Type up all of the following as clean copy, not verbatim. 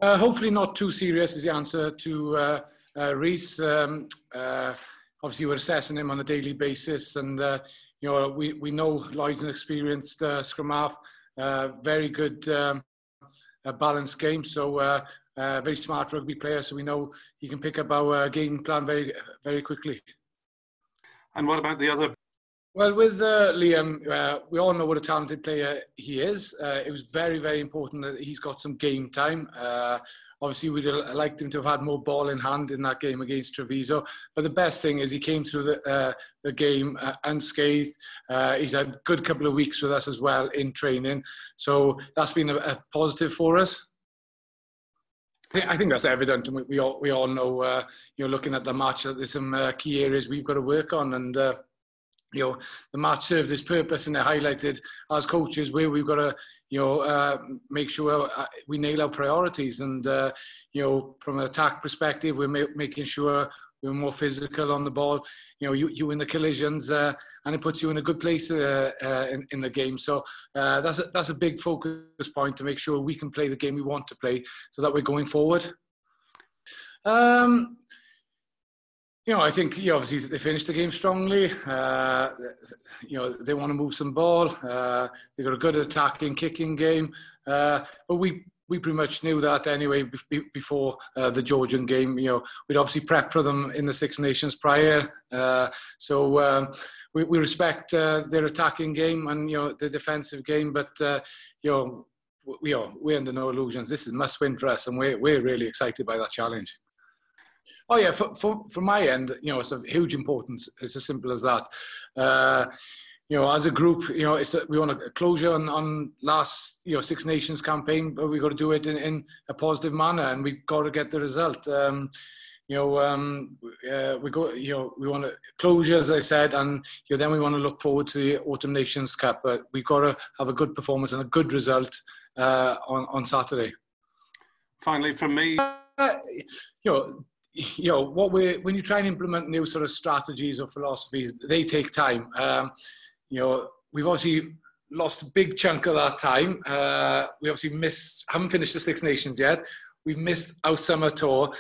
Hopefully not too serious is the answer to Reece. Obviously, we're assessing him on a daily basis, and we know Lloyd's an experienced scrum half, very good balanced game. So very smart rugby player. So we know he can pick up our game plan very, very quickly. And what about the other? Well, with Liam, we all know what a talented player he is. It was very, very important that he's got some game time. Obviously, we'd have liked him to have had more ball in hand in that game against Treviso. But the best thing is he came through the game unscathed. He's had a good couple of weeks with us as well in training. So that's been a positive for us. I think that's evident, and we all know, looking at the match, that there's some key areas we've got to work on. And the match served its purpose, and it highlighted as coaches where we've got to, make sure we nail our priorities. And from an attack perspective, we're making sure we're more physical on the ball. You win the collisions, and it puts you in a good place in the game. So that's a big focus point, to make sure we can play the game we want to play, so that we're going forward. I think obviously they finished the game strongly. They want to move some ball. They've got a good attacking, kicking game. But we pretty much knew that anyway before the Georgian game. We'd obviously prepped for them in the Six Nations prior. So we respect their attacking game and the defensive game. But we're under no illusions. This is must win for us, and we're really excited by that challenge. Oh yeah, from my end, it's of huge importance. It's as simple as that. As a group, we want a closure on last Six Nations campaign, but we've got to do it in a positive manner, and we've got to get the result. We want a closure, as I said, and then we want to look forward to the Autumn Nations Cup. But we've got to have a good performance and a good result on Saturday. Finally, from me, when you try and implement new sort of strategies or philosophies, they take time. We've obviously lost a big chunk of that time. We obviously haven't finished the Six Nations yet. We've missed our summer tour.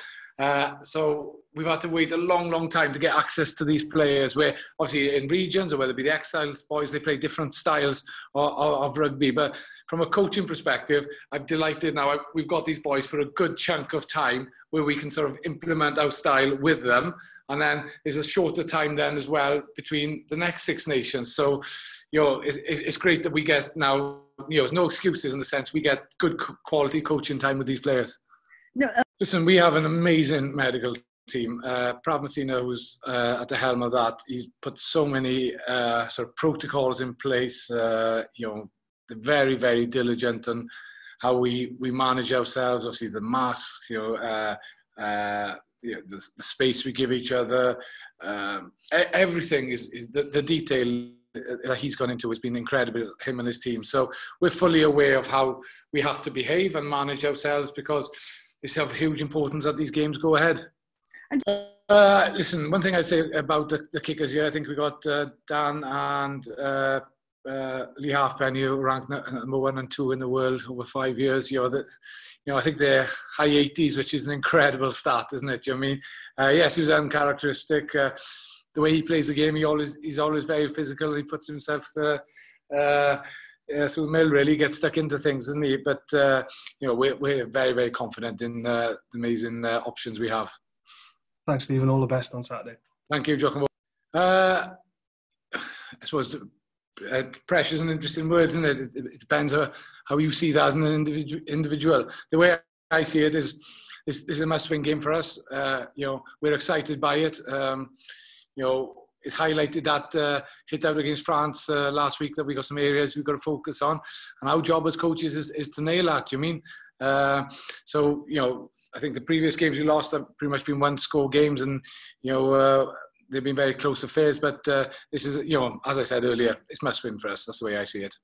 So we've had to wait a long, long time to get access to these players, where obviously in regions, or whether it be the Exiles boys, they play different styles of rugby. But from a coaching perspective, I'm delighted now we've got these boys for a good chunk of time where we can sort of implement our style with them. And then there's a shorter time then as well between the next Six Nations. So, it's great that we get now, there's no excuses in the sense we get good quality coaching time with these players. No, listen, we have an amazing medical team. Prav Mathina, who's at the helm of that, he's put so many sort of protocols in place. They're very, very diligent on how we manage ourselves. Obviously, the masks, the space we give each other. Everything is the detail that he's gone into has been incredible, him and his team. So we're fully aware of how we have to behave and manage ourselves, because it's of huge importance that these games go ahead. Listen, one thing I'd say about the kickers here, I think we got Dan and Lee Halfpenny, who ranked number 1 and 2 in the world over 5 years. I think they're high 80s, which is an incredible stat, isn't it? I mean, yes, he was uncharacteristic. The way he plays the game, he's always very physical. He puts himself through the mill, really, gets stuck into things, isn't he? But we're very, very confident in the amazing options we have. Thanks, Stephen. All the best on Saturday. Thank you, Joachim. I suppose pressure is an interesting word, isn't it? It depends how you see that as an individual. The way I see it is a must-win game for us. We're excited by it. It highlighted that hit out against France last week, that we got some areas we've got to focus on, and our job as coaches is to nail that. I think the previous games we lost have pretty much been one-score games, and they've been very close affairs. But this is, as I said earlier, it's must-win for us. That's the way I see it.